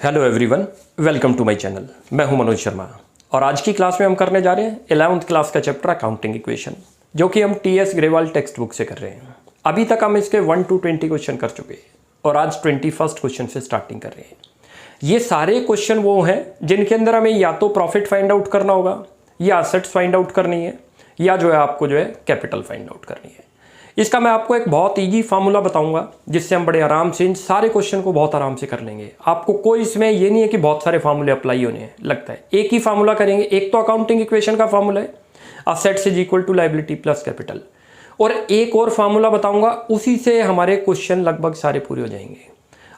Hello everyone, welcome to my channel. मैं हूं मनोज शर्मा और आज की क्लास में हम करने जा रहे हैं 11th क्लास का चैप्टर अकाउंटिंग इक्वेशन, जो कि हम टीएस ग्रेवाल टेक्स्ट बुक से कर रहे हैं। अभी तक हम इसके 1 to 20 क्वेश्चन कर चुके हैं और आज 21st क्वेश्चन से स्टार्टिंग कर रहे हैं। ये सारे क्वेश्चन वो हैं जिनके अंदर हमें या तो प्रॉफिट फाइंड आउट करना होगा, या असेट्स फाइंड आउट करनी है, या जो है आपको जो है कैपिटल फाइंड आउट करनी है। इसका मैं आपको एक बहुत ईजी फार्मूला बताऊंगा जिससे हम बड़े आराम से इन सारे क्वेश्चन को बहुत आराम से कर लेंगे। आपको कोई इसमें ये नहीं है कि बहुत सारे फार्मूले अप्लाई होने हैं, लगता है एक ही फार्मूला करेंगे। एक तो अकाउंटिंग इक्वेशन का फार्मूला है assets is equal to liability plus capital, और एक और फार्मूला बताऊंगा, उसी से हमारे क्वेश्चन लगभग सारे पूरे हो जाएंगे।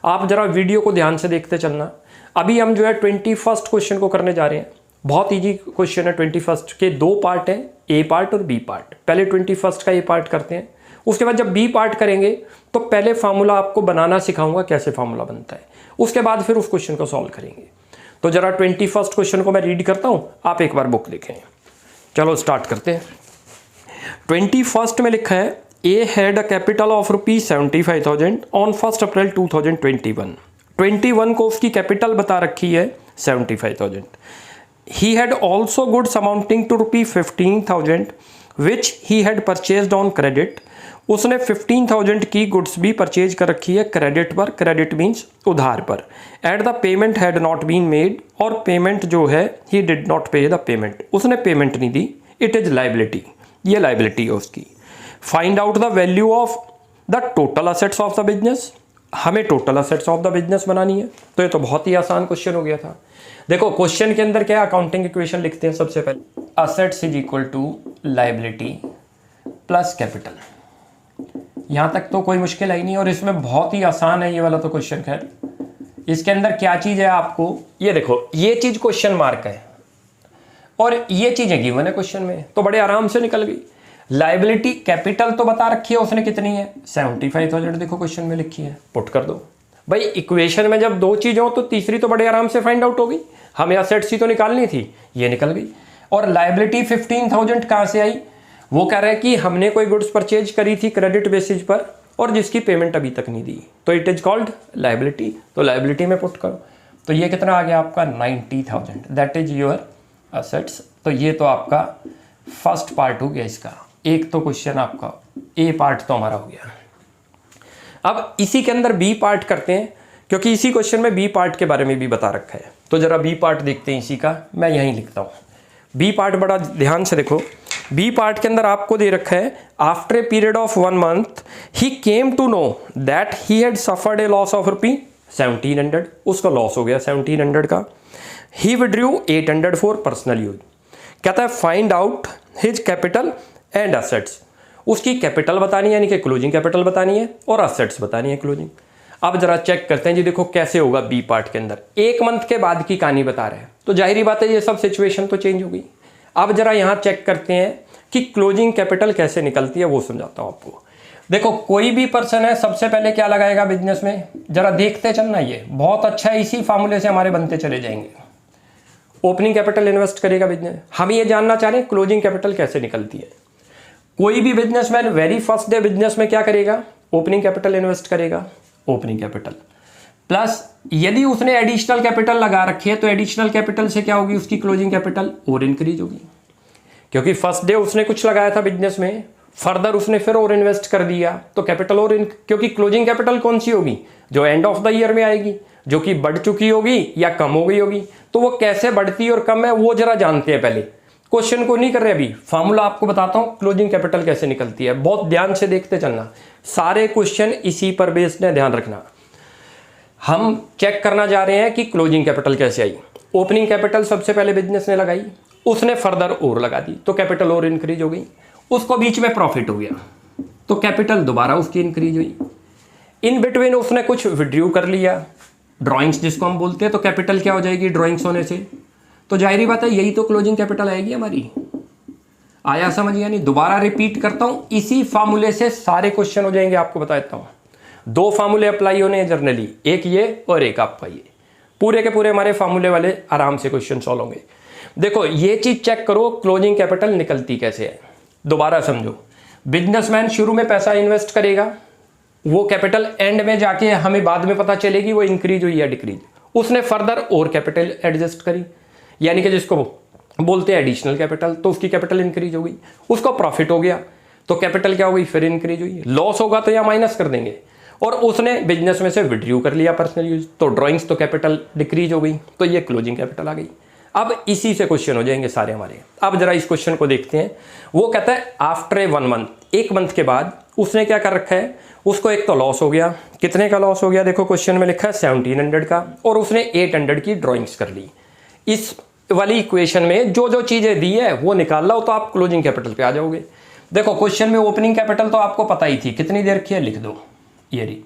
आप जरा वीडियो को ध्यान से देखते चलना। अभी हम जो है 21st क्वेश्चन को करने जा रहे हैं। बहुत ईजी क्वेश्चन है। 21st के दो पार्ट हैं, ए पार्ट और बी पार्ट। पहले 21st का ए पार्ट करते हैं, उसके बाद जब बी पार्ट करेंगे तो पहले फार्मूला आपको बनाना सिखाऊंगा, कैसे फार्मूला बनता है, उसके बाद फिर उस क्वेश्चन को सॉल्व करेंगे। तो जरा 21st क्वेश्चन को मैं रीड करता हूं, आप एक बार बुक देखें। चलो स्टार्ट करते हैं। 21st में लिखा है A had a capital of ₹75,000 on 1 April 2021। 21 को उसकी कैपिटल बता रखी है 75,000। He had also goods amounting to ₹15,000 which he had purchased on credit. उसने 15,000 की गुड्स भी परचेज कर रखी है क्रेडिट पर। क्रेडिट मीन्स उधार पर। At the payment had not been made, और पेमेंट जो है he did not pay the payment, उसने पेमेंट नहीं दी। इट इज लायबिलिटी, ये लायबिलिटी है उसकी। Find out the value of the total assets of the business. हमें total assets of the business बनानी है, तो ये तो बहुत ही आसान क्वेश्चन हो गया था। देखो क्वेश्चन के अंदर क्या अकाउंटिंग इक्वेशन लिखते हैं। सबसे पहले assets is equal to liability plus capital. यहां तक तो कोई मुश्किल आई नहीं, और इसमें बहुत ही आसान है ये वाला तो क्वेश्चन। खैर इसके अंदर क्या चीज है, आपको ये देखो, ये चीज क्वेश्चन मार्क है और ये चीजें गिवन है क्वेश्चन में, तो बड़े आराम से निकल गई। लायबिलिटी कैपिटल तो बता रखी है उसने कितनी है, 75,000 देखो क्वेश्चन में लिखी है, पुट कर दो भाई। इक्वेशन में जब दो चीजें हो तो तीसरी तो बड़े आराम से फाइंड आउट होगी। हमें असेट्स ही तो निकालनी थी, ये निकल गई। और लायबिलिटी 15,000 कहां से आई, वो कह रहे हैं कि हमने कोई गुड्स परचेज करी थी क्रेडिट बेसिस पर और जिसकी पेमेंट अभी तक नहीं दी, तो इट इज कॉल्ड लायबिलिटी। तो लायबिलिटी में पुट करो, तो ये कितना आ गया आपका 90,000, दैट इज योर असेट्स। तो ये तो आपका फर्स्ट पार्ट हो गया इसका। एक तो क्वेश्चन आपका ए पार्ट तो हमारा हो गया। अब इसी के अंदर बी पार्ट करते हैं, क्योंकि इसी क्वेश्चन में बी पार्ट के बारे में भी बता रखा है। तो जरा बी पार्ट देखते हैं इसी का, मैं यहीं लिखता हूं। बी पार्ट बड़ा ध्यान से देखो। बी पार्ट के अंदर आपको दे रखा है after a period of 1 month he came to know that he had suffered a loss of ₹1,700। उसका लॉस हो गया 1,700 का। He withdrew 800 for personal use. कहता है find out his capital and assets. उसकी कैपिटल बतानी है, यानी कि क्लोजिंग कैपिटल बतानी है, और असेट्स बतानी है क्लोजिंग। अब जरा चेक करते हैं जी, देखो कैसे होगा बी पार्ट के अंदर। 1 month के बाद की कहानी बता रहे हैं, तो जाहिर बात है ये सब सिचुएशन तो चेंज हो गई। अब जरा यहां चेक करते हैं कि क्लोजिंग कैपिटल कैसे निकलती है, वो समझाता हूं आपको। देखो कोई भी पर्सन है, सबसे पहले क्या लगाएगा बिजनेस में, जरा देखते चलना, ये बहुत अच्छा है, इसी फार्मूले से हमारे बनते चले जाएंगे। ओपनिंग कैपिटल इन्वेस्ट करेगा बिजनेस। हम ये जानना चाह रहे हैं क्लोजिंग कैपिटल कैसे निकलती है। कोई भी businessman very first day business में क्या करेगा, ओपनिंग कैपिटल इन्वेस्ट करेगा। ओपनिंग कैपिटल प्लस यदि उसने एडिशनल कैपिटल लगा रखी है, तो एडिशनल कैपिटल से क्या होगी, उसकी क्लोजिंग कैपिटल और इंक्रीज होगी, क्योंकि फर्स्ट डे उसने कुछ लगाया था बिजनेस में, फर्दर उसने फिर और इन्वेस्ट कर दिया, तो कैपिटल और क्योंकि क्लोजिंग कैपिटल कौन सी होगी, जो एंड ऑफ द ईयर में आएगी, जो कि बढ़ चुकी होगी या कम हो गई होगी। तो वो कैसे बढ़ती और कम है वो जरा जानते हैं पहले। क्वेश्चन को नहीं कर रहे अभी, फार्मूला आपको बताता हूं क्लोजिंग कैपिटल कैसे निकलती है। बहुत ध्यान से देखते चलना, सारे क्वेश्चन इसी पर बेस्ड है, ध्यान रखना। हम चेक करना जा रहे हैं कि क्लोजिंग कैपिटल कैसे आई। ओपनिंग कैपिटल सबसे पहले बिजनेस ने लगाई, उसने फर्दर और लगा दी, तो कैपिटल और इंक्रीज हो गई। उसको बीच में प्रॉफिट हो गया, तो कैपिटल दोबारा उसकी इंक्रीज हुई। इन बिटवीन उसने कुछ विड्रू कर लिया, ड्रॉइंग्स जिसको हम बोलते हैं, तो कैपिटल क्या हो जाएगी ड्रॉइंग्स होने से, तो जाहिर बात है यही तो क्लोजिंग कैपिटल आएगी हमारी। आया समझ, यानी दोबारा रिपीट करता हूं, इसी फार्मूले से सारे क्वेश्चन हो जाएंगे। आपको बता देता हूं, 2 फार्मूले अप्लाई होने हैं जनरली, एक ये और एक आपका ये। पूरे के पूरे हमारे फार्मूले वाले आराम से क्वेश्चन सॉल्व होंगे। देखो ये चीज चेक करो, क्लोजिंग कैपिटल निकलती कैसे है। दोबारा समझो, बिजनेसमैन शुरू में पैसा इन्वेस्ट करेगा, वो कैपिटल एंड में जाके हमें बाद में पता चलेगी वो इंक्रीज हुई या डिक्रीज। उसने फर्दर और कैपिटल एडजस्ट करी, यानी कि जिसको बोलते हैं एडिशनल कैपिटल, तो उसकी कैपिटल इंक्रीज हो गई। उसको प्रॉफिट हो गया तो कैपिटल क्या हो गई, फिर इंक्रीज हुई। लॉस होगा तो यहाँ माइनस कर देंगे, और उसने बिजनेस में से विड्रू कर लिया पर्सनल यूज, तो ड्राइंग्स तो कैपिटल डिक्रीज हो गई, तो ये क्लोजिंग कैपिटल आ गई। अब इसी से क्वेश्चन हो जाएंगे सारे हमारे। अब जरा इस क्वेश्चन को देखते हैं। वो कहता है आफ्टर 1 मंथ, 1 मंथ के बाद उसने क्या कर रखा है, उसको एक तो लॉस हो गया। कितने का लॉस हो गया, देखो क्वेश्चन में लिखा है 1700 का, और उसने 800 की ड्राइंग्स कर ली। इस वाली इक्वेशन में जो जो चीजें दी है वो निकाल लो तो आप क्लोजिंग कैपिटल पे आ जाओगे। देखो क्वेश्चन में ओपनिंग कैपिटल तो आपको पता ही थी, कितनी देर की है लिख दो, ये रही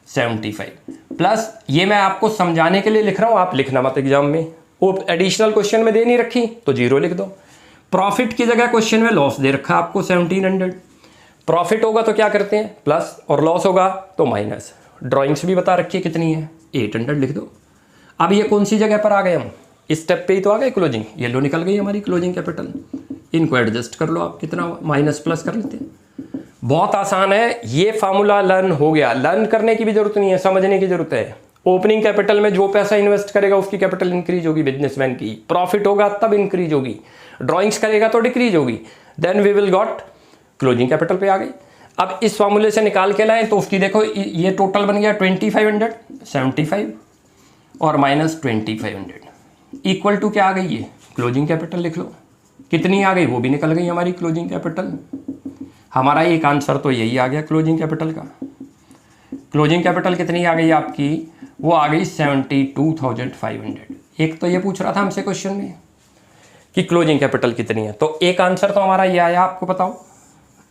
75 प्लस, ये मैं आपको समझाने के लिए लिख रहा हूं, आप लिखना मत एग्जाम में। वो एडिशनल क्वेश्चन में दे नहीं रखी तो 0 लिख दो। प्रॉफिट की जगह क्वेश्चन में लॉस दे रखा आपको 1700। प्रॉफिट होगा तो क्या करते हैं प्लस, और लॉस होगा तो माइनस। ड्राइंग्स भी बता रखी है कितनी है, 800 लिख दो। अब ये कौन सी जगह पर आ गए हम, इस स्टेप पे ही तो आ गए क्लोजिंग, ये लो निकल गई हमारी क्लोजिंग कैपिटल। इनको एडजस्ट कर लो आप, कितना माइनस प्लस कर लेते हैं। बहुत आसान है, ये फार्मूला लर्न हो गया। लर्न करने की भी जरूरत नहीं है, समझने की जरूरत है। ओपनिंग कैपिटल में जो पैसा इन्वेस्ट करेगा उसकी कैपिटल इंक्रीज होगी बिजनेसमैन की, प्रॉफिट होगा तब इंक्रीज होगी, ड्राइंग्स करेगा तो डिक्रीज होगी, then we will got closing capital पे आ गई। अब इस फार्मूले से निकाल के लाए तो उसकी देखो ये टोटल बन गया 2500, 75 और माइनस 2500 इक्वल टू क्या आ गई, ये क्लोजिंग कैपिटल लिख लो। कितनी आ गई वो भी निकल गई हमारी क्लोजिंग कैपिटल। हमारा एक आंसर तो यही आ गया क्लोजिंग कैपिटल का। क्लोजिंग कैपिटल कितनी आ गई आपकी, वो आ गई 72,500। एक तो ये पूछ रहा था हमसे क्वेश्चन में कि क्लोजिंग कैपिटल कितनी है, तो एक आंसर तो हमारा ये आया, आपको बताओ।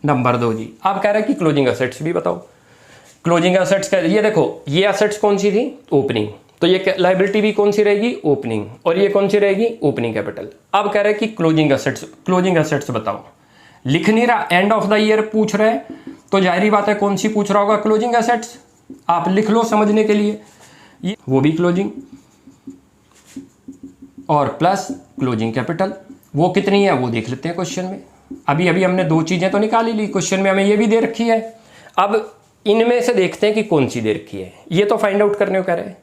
नंबर 2 जी, आप कह रहे हैं कि क्लोजिंग एसेट्स भी बताओ। क्लोजिंग एसेट्स का ये देखो, ये एसेट्स कौन सी थी, ओपनिंग, तो ये लाइबिलिटी भी कौन सी रहेगी, ओपनिंग, और ये कौन सी रहेगी, ओपनिंग कैपिटल। अब कह रहे हैं कि क्लोजिंग एसेट्स बताओ। लिख नहीं रहा, एंड ऑफ द ईयर पूछ रहे हैं, तो जाहिर बात है कौन सी पूछ रहा होगा, क्लोजिंग एसेट्स। आप लिख लो समझने के लिए, ये वो भी क्लोजिंग और प्लस क्लोजिंग कैपिटल। वो कितनी है वो देख लेते हैं क्वेश्चन में। अभी हमने 2 चीजें तो निकाल ही ली, क्वेश्चन में हमें ये भी दे रखी है। अब इनमें से देखते हैं कि कौन सी दे रखी है, ये तो फाइंड आउट करने को कह रहे हैं।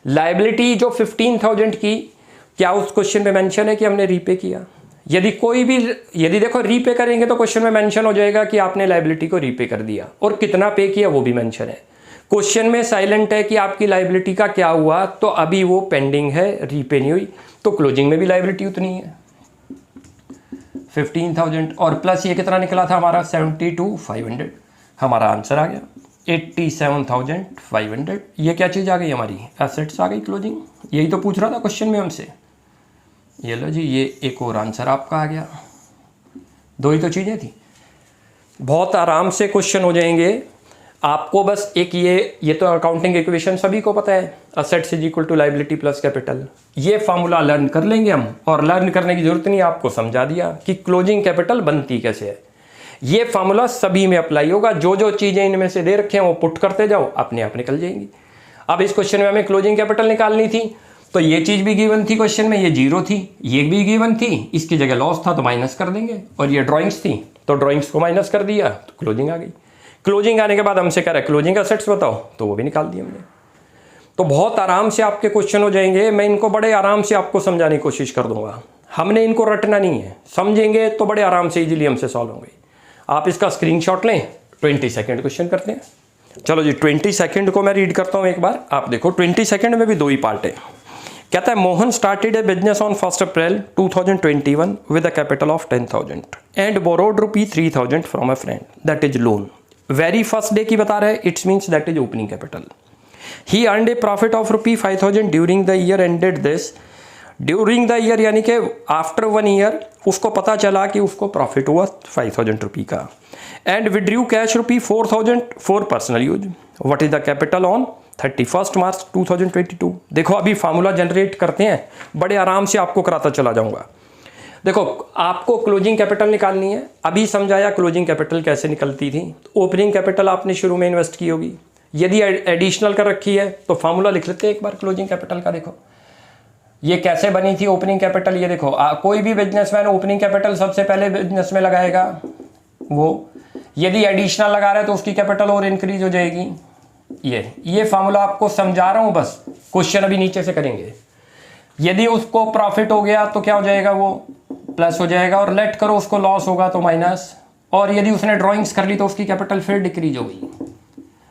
लाइबिलिटी जो 15,000 की, क्या उस क्वेश्चन में मेंशन है कि हमने रीपे किया। यदि देखो रीपे करेंगे तो क्वेश्चन में मेंशन हो जाएगा कि आपने लाइबिलिटी को रीपे कर दिया, और कितना पे किया वो भी मेंशन है। क्वेश्चन में साइलेंट है कि आपकी लाइबिलिटी का क्या हुआ, तो अभी वो पेंडिंग है, रीपे नहीं हुई, तो क्लोजिंग में भी लाइबिलिटी उतनी है 15,000, और प्लस ये कितना निकला था हमारा 72,500। हमारा आंसर आ गया 87,500। ये क्या चीज़ आ गई हमारी, एसेट्स आ गई क्लोजिंग। यही तो पूछ रहा था क्वेश्चन में हमसे। ये लो जी, ये एक और आंसर आपका आ गया। 2 ही तो चीज़ें थी, बहुत आराम से क्वेश्चन हो जाएंगे। आपको बस एक ये तो अकाउंटिंग इक्वेशन सभी को पता है, assets is equal to liability plus capital. ये फार्मूला लर्न कर लेंगे हम, और लर्न करने की जरूरत नहीं, आपको समझा दिया कि क्लोजिंग कैपिटल बनती कैसे है। ये फार्मूला सभी में अप्लाई होगा, जो जो चीज़ें इनमें से दे रखे हैं वो पुट करते जाओ, अपने आप निकल जाएंगी। अब इस क्वेश्चन में हमें क्लोजिंग कैपिटल निकालनी थी, तो ये चीज़ भी गिवन थी क्वेश्चन में, ये 0 थी, ये भी गिवन थी, इसकी जगह लॉस था तो माइनस कर देंगे, और ये ड्राइंग्स थी तो ड्राइंग्स को माइनस कर दिया तो क्लोजिंग आ गई। क्लोजिंग आने के बाद हमसे कह रहा है क्लोजिंग एसेट्स बताओ, तो वो भी निकाल दिए हमने। तो बहुत आराम से आपके क्वेश्चन हो जाएंगे। मैं इनको बड़े आराम से आपको समझाने की कोशिश कर दूंगा, हमने इनको रटना नहीं है, समझेंगे तो बड़े आराम से इजीली हमसे सॉल्व होंगे। आप इसका स्क्रीनशॉट लें, 20 सेकंड क्वेश्चन करते हैं। चलो जी, 20 सेकंड को मैं रीड करता हूँ एक बार, आप देखो। 20 सेकंड में भी 2 ही पार्ट है। कहता है Mohan started A business on 1 April 2021 with a capital of 10,000 and borrowed ₹3,000 from a friend, that is loan. Very first day की बता रहा है, it's means that is opening capital. He earned A profit of ₹5,000 during the year ended this. During the year यानी कि after 1 year उसको पता चला कि उसको प्रॉफिट हुआ ₹5,000 का। And withdrew cash ₹4,000 for personal use. What is the capital on 31 March 2022। देखो अभी फार्मूला जनरेट करते हैं, बड़े आराम से आपको कराता चला जाऊंगा। देखो आपको क्लोजिंग कैपिटल निकालनी है, अभी समझाया क्लोजिंग कैपिटल कैसे निकलती थी। ओपनिंग कैपिटल आपने शुरू में इन्वेस्ट की होगी, यदि एडिशनल कर रखी है तो फार्मूला लिख लेते हैं एक बार क्लोजिंग कैपिटल का। देखो ये कैसे बनी थी ओपनिंग कैपिटल, ये देखो कोई भी बिजनेसमैन ओपनिंग कैपिटल सबसे पहले बिजनेस में लगाएगा, वो यदि एडिशनल लगा रहा है तो उसकी कैपिटल और इंक्रीज हो जाएगी। ये फार्मूला आपको समझा रहा हूँ, बस क्वेश्चन अभी नीचे से करेंगे। यदि उसको प्रॉफिट हो गया तो क्या हो जाएगा, वो प्लस हो जाएगा, और लेट करो उसको लॉस होगा तो माइनस, और यदि उसने ड्राइंग्स कर ली तो उसकी कैपिटल फिर डिक्रीज हो गई।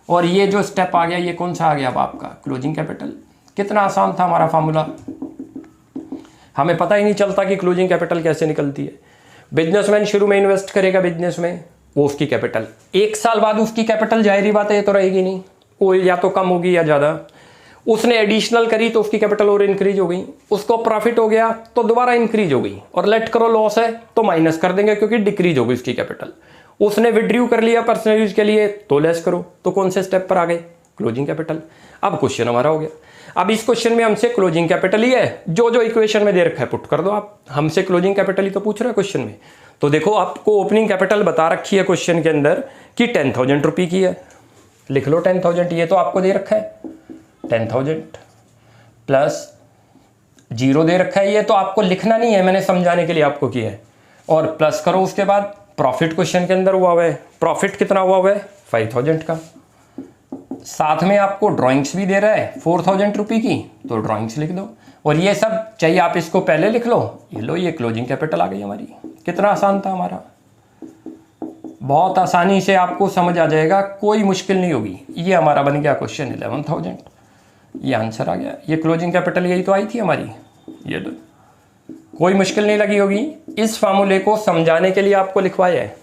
और ये जो स्टेप आ गया ये कौन सा आ गया अब आपका, क्लोजिंग कैपिटल। कितना आसान था हमारा फार्मूला, हमें पता ही नहीं चलता कि क्लोजिंग कैपिटल कैसे निकलती है। बिजनेसमैन शुरू में इन्वेस्ट करेगा बिजनेस में, वो उसकी कैपिटल, 1 साल बाद उसकी कैपिटल जाहिर बात है ये तो रहेगी नहीं, वो या तो कम होगी या ज़्यादा। उसने एडिशनल करी तो उसकी कैपिटल और इंक्रीज हो गई, उसको प्रॉफिट हो गया तो दोबारा इंक्रीज हो गई, और लेट करो लॉस है तो माइनस कर देंगे क्योंकि डिक्रीज हो गई उसकी कैपिटल। उसने विड्रॉ कर लिया पर्सनल यूज के लिए तो लेस करो, तो कौन से स्टेप पर आ गए, क्लोजिंग कैपिटल। अब क्वेश्चन हमारा हो गया। अब इस क्वेश्चन में हमसे क्लोजिंग कैपिटल ही है, जो जो इक्वेशन में दे रखा है पुट कर दो आप, हमसे क्लोजिंग कैपिटल ही तो पूछ रहा है क्वेश्चन में। तो देखो आपको ओपनिंग कैपिटल बता रखी है क्वेश्चन के अंदर कि 10,000 रुपये की है, लिख लो 10,000, ये तो आपको दे रखा है 10,000 प्लस 0 दे रखा है, ये तो आपको लिखना नहीं है, मैंने समझाने के लिए आपको किया है। और प्लस करो उसके बाद प्रॉफिट क्वेश्चन के अंदर हुआ है, प्रॉफिट कितना हुआ है 5,000 का। साथ में आपको ड्राइंग्स भी दे रहा है 4,000 रुपये की, तो ड्राइंग्स लिख दो। और ये सब चाहिए आप इसको पहले लिख लो, ये लो ये क्लोजिंग कैपिटल आ गई हमारी। कितना आसान था हमारा, बहुत आसानी से आपको समझ आ जाएगा, कोई मुश्किल नहीं होगी। ये हमारा बन गया क्वेश्चन 11,000, ये आंसर आ गया। ये क्लोजिंग कैपिटल यही तो आई थी हमारी, ये लो, कोई मुश्किल नहीं लगी होगी। इस फार्मूले को समझाने के लिए आपको लिखवाया है,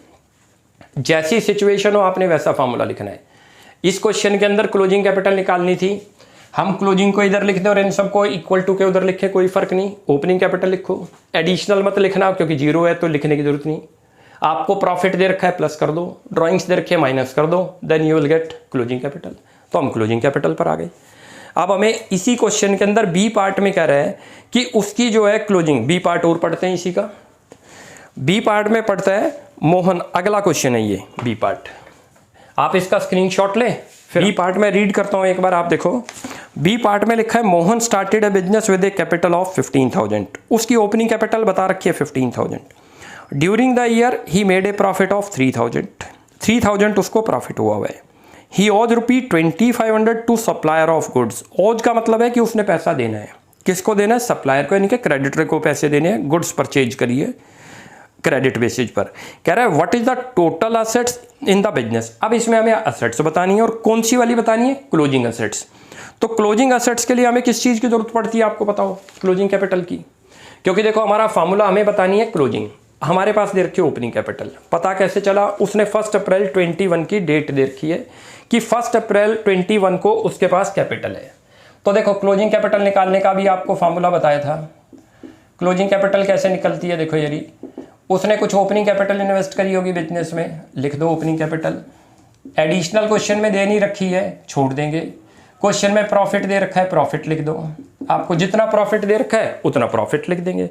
जैसी सिचुएशन हो आपने वैसा फार्मूला लिखना है। इस क्वेश्चन के अंदर क्लोजिंग कैपिटल निकालनी थी, हम क्लोजिंग को इधर लिख दें और इन सबको इक्वल टू के उधर लिखे, कोई फर्क नहीं। ओपनिंग कैपिटल लिखो, एडिशनल मत लिखना क्योंकि 0 है तो लिखने की जरूरत नहीं। आपको प्रॉफिट दे रखा है प्लस कर दो, ड्राइंग्स दे रखे है माइनस कर दो, then you will get closing capital. तो हम क्लोजिंग कैपिटल पर आ गए। अब हमें इसी क्वेश्चन के अंदर बी पार्ट में कह रहा है कि उसकी जो है क्लोजिंग, बी पार्ट और पढ़ते हैं इसी का। बी पार्ट में पढ़ता है मोहन, अगला क्वेश्चन है ये बी पार्ट, आप इसका स्क्रीनशॉट लें। फिर बी पार्ट में रीड करता हूं एक बार, आप देखो। बी पार्ट में लिखा है Mohan started a business with A capital of 15,000, उसकी ओपनिंग कैपिटल बता रखी है 15,000। During the year he made a profit of 3,000 उसको प्रॉफिट हुआ है। ही ओज ₹2,500 टू सप्लायर ऑफ गुड्स। ओज का मतलब है कि उसने पैसा देना है, किसको देना है, सप्लायर को, यानी कि क्रेडिटर को पैसे देने हैं, गुड्स परचेज करिए क्रेडिट बेसिस पर। कह रहा है what is the total assets in the business. अब इसमें हमें असेट्स बतानी है, और कौन सी वाली बतानी है, क्लोजिंग असेट्स। तो क्लोजिंग असेट्स के लिए हमें किस चीज़ की जरूरत पड़ती है आपको बताओ, क्लोजिंग कैपिटल की। क्योंकि देखो हमारा फार्मूला हमें बतानी है क्लोजिंग, हमारे पास दे रखी है ओपनिंग कैपिटल। पता कैसे चला, उसने 1 अप्रैल 21 की डेट दे रखी है कि 1 अप्रैल 21 को उसके पास कैपिटल है। तो देखो क्लोजिंग कैपिटल निकालने का भी आपको फार्मूला बताया था। क्लोजिंग कैपिटल कैसे निकलती है, देखो यदि उसने कुछ ओपनिंग कैपिटल इन्वेस्ट करी होगी बिजनेस में, लिख दो ओपनिंग कैपिटल। एडिशनल क्वेश्चन में दे नहीं रखी है, छोड़ देंगे। क्वेश्चन में प्रॉफिट दे रखा है, प्रॉफिट लिख दो। आपको जितना प्रॉफिट दे रखा है उतना प्रॉफिट लिख देंगे।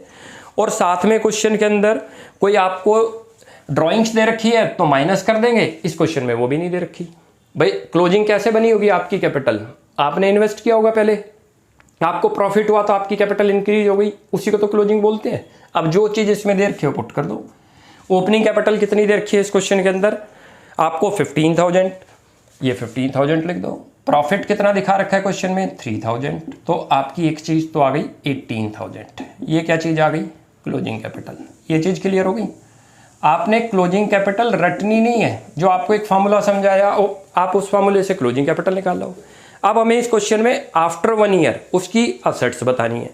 और साथ में क्वेश्चन के अंदर कोई आपको ड्राइंग्स दे रखी है तो माइनस कर देंगे, इस क्वेश्चन में वो भी नहीं दे रखी। भाई क्लोजिंग कैसे बनी होगी आपकी कैपिटल, आपने इन्वेस्ट किया होगा पहले, आपको प्रॉफिट हुआ तो आपकी कैपिटल इंक्रीज हो गई, उसी को तो क्लोजिंग बोलते हैं। अब जो चीज़ इसमें दे रखी है पुट कर दो। ओपनिंग कैपिटल कितनी दे रखी है इस क्वेश्चन के अंदर, आपको 15,000, ये 15,000 लिख दो। प्रॉफिट कितना दिखा रखा है क्वेश्चन में, 3,000, तो आपकी एक चीज़ तो आ गई 18,000। ये क्या चीज़ आ गई, क्लोजिंग कैपिटल। ये चीज़ क्लियर हो गई। आपने क्लोजिंग कैपिटल रटनी नहीं है, जो आपको एक फार्मूला समझाया आप उस फार्मूले से क्लोजिंग कैपिटल निकाल लो। अब हमें इस क्वेश्चन में आफ्टर 1 ईयर उसकी असेट्स बतानी है।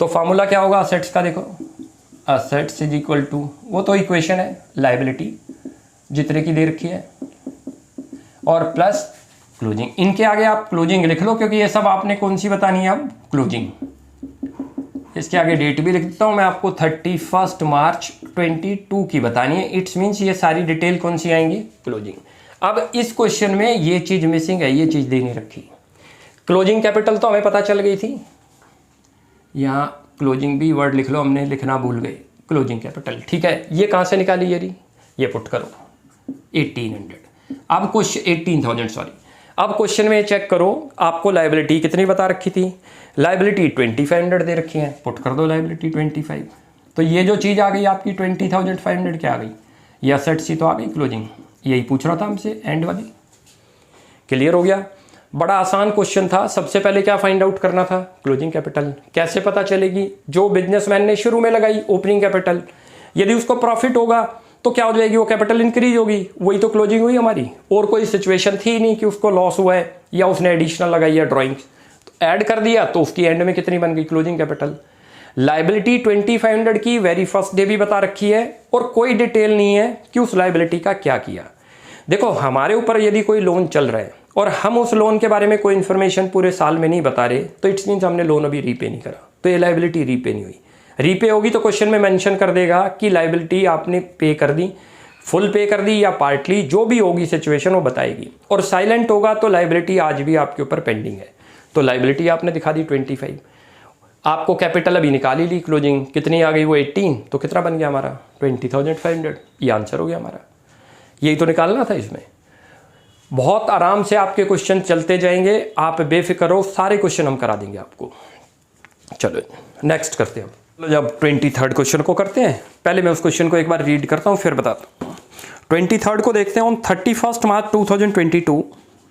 तो फार्मूला क्या होगा असेट्स का, देखो असेट्स इज इक्वल टू, वो तो इक्वेशन है, लाइबिलिटी जितने की दे रखी है और प्लस क्लोजिंग। इनके आगे आप क्लोजिंग लिख लो क्योंकि ये सब आपने कौन सी बतानी है अब, क्लोजिंग। इसके आगे डेट भी लिख देता हूँ मैं आपको, 31 मार्च 22 की बतानी है। इट्स मीन्स ये सारी डिटेल कौन सी आएंगी, क्लोजिंग। अब इस क्वेश्चन में ये चीज़ मिसिंग है, ये चीज़ दे नहीं रखी। क्लोजिंग कैपिटल तो हमें पता चल गई थी, यहाँ क्लोजिंग भी वर्ड लिख लो, हमने लिखना भूल गए, क्लोजिंग कैपिटल। ठीक है, ये कहाँ से निकाली ये पुट करो 1800। अब क्वेश्चन 18,000 सॉरी। अब क्वेश्चन में चेक करो, आपको लाइबिलिटी कितनी बता रखी थी, लाइबिलिटी 2500 दे रखी है, पुट कर दो लाइबिलिटी 25। तो ये जो चीज़ आ गई आपकी 20,500 क्या आ गई, ये असेट्स ही तो आ गई क्लोजिंग। यही पूछ रहा था हमसे एंड वाली, क्लियर हो गया। बड़ा आसान क्वेश्चन था। सबसे पहले क्या फाइंड आउट करना था? Closing capital. कैसे पता चलेगी? जो बिजनेसमैन ने शुरू में लगाई ओपनिंग कैपिटल, यदि उसको प्रॉफिट होगा तो क्या हो जाएगी? वो कैपिटल इंक्रीज होगी, वही तो क्लोजिंग हुई हमारी। और कोई सिचुएशन थी ही नहीं कि उसको लॉस हुआ है या उसने एडिशनल लगाई है ड्रॉइंग्स, तो ऐड कर दिया तो उसकी एंड में कितनी बन गई? Closing capital. लाइबिलिटी 2500 की वेरी फर्स्ट डे भी बता रखी है और कोई डिटेल नहीं है कि उस लाइबिलिटी का क्या किया। देखो, हमारे ऊपर यदि कोई लोन चल रहा है और हम उस लोन के बारे में कोई इन्फॉर्मेशन पूरे साल में नहीं बता रहे, तो इट्स मीन्स हमने लोन अभी रीपे नहीं करा, तो ये लाइबिलिटी रीपे नहीं हुई। रीपे होगी तो क्वेश्चन में मेंशन कर देगा कि लाइबिलिटी आपने पे कर दी, फुल पे कर दी या पार्टली, जो भी होगी सिचुएशन वो बताएगी। और साइलेंट होगा तो लाइबिलिटी आज भी आपके ऊपर पेंडिंग है। तो लाइबिलिटी आपने दिखा दी 25। आपको कैपिटल अभी निकाल ही ली, क्लोजिंग कितनी आ गई? वो 18, तो कितना बन गया हमारा? 20,500। ये आंसर हो गया हमारा। यही तो निकालना था इसमें। बहुत आराम से आपके क्वेश्चन चलते जाएंगे, आप बेफिक्र हो, सारे क्वेश्चन हम करा देंगे आपको। चलो नेक्स्ट करते हैं। जब 23rd क्वेश्चन को करते हैं, पहले मैं उस क्वेश्चन को एक बार रीड करता हूँ फिर बताता हूँ। 23rd को देखते हैं। On 31 March 2022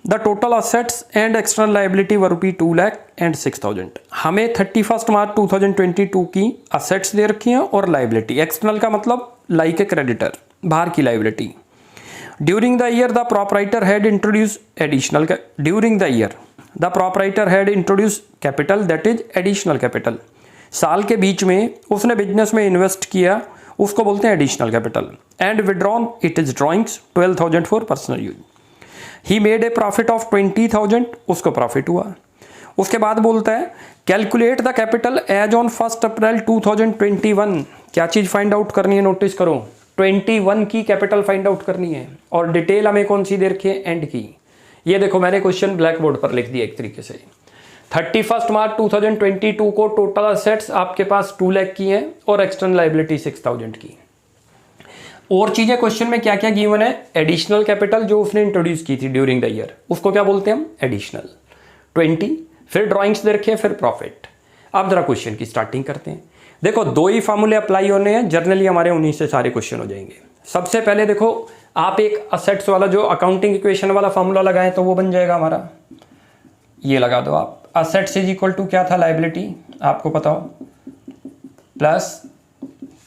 the total assets and external liability were ₹2,06,000। हमें 31 मार्च 2022 की असेट्स दे रखी हैं और लाइबिलिटी। एक्सटर्नल का मतलब लाइक ए क्रेडिटर, बाहर की liability. During the year the proprietor had introduce additional during the year the proprietor had introduce capital that is additional capital. साल के बीच में उसने बिजनेस में इन्वेस्ट किया, उसको बोलते हैं additional capital. And withdrawn it is drawings 12,000 for personal use. He made a profit of 20,000, उसको प्रॉफिट हुआ। उसके बाद बोलता है calculate the capital as on 1 April 2021। क्या चीज़ फाइंड आउट करनी है? नोटिस करो, 21 की कैपिटल फाइंड आउट करनी है और डिटेल हमें कौन सी दे रखी है? एंड की। ये देखो, मैंने क्वेश्चन ब्लैक बोर्ड पर लिख दिया एक तरीके से। 31 मार्च 2022 को टोटल असेट्स आपके पास 2 लाख की हैं और एक्सटर्नल लाइबिलिटी 6,000 की। और चीजें क्वेश्चन में क्या क्या गिवन है? एडिशनल कैपिटल जो उसने इंट्रोड्यूस की थी ड्यूरिंग द ईयर, उसको क्या बोलते हैं हम? एडिशनल 20। फिर ड्राइंग्स दे रखे हैं, फिर प्रॉफिट। अब जरा क्वेश्चन की स्टार्टिंग करते हैं। देखो, 2 ही फार्मूले अप्लाई होने हैं, जनरली हमारे उन्हीं से सारे क्वेश्चन हो जाएंगे। सबसे पहले देखो, आप एक असेट्स वाला जो अकाउंटिंग इक्वेशन वाला फार्मूला लगाएं तो वो बन जाएगा हमारा, ये लगा दो आप। असेट्स इज इक्वल टू क्या था? लाइबिलिटी, आपको पता हो, प्लस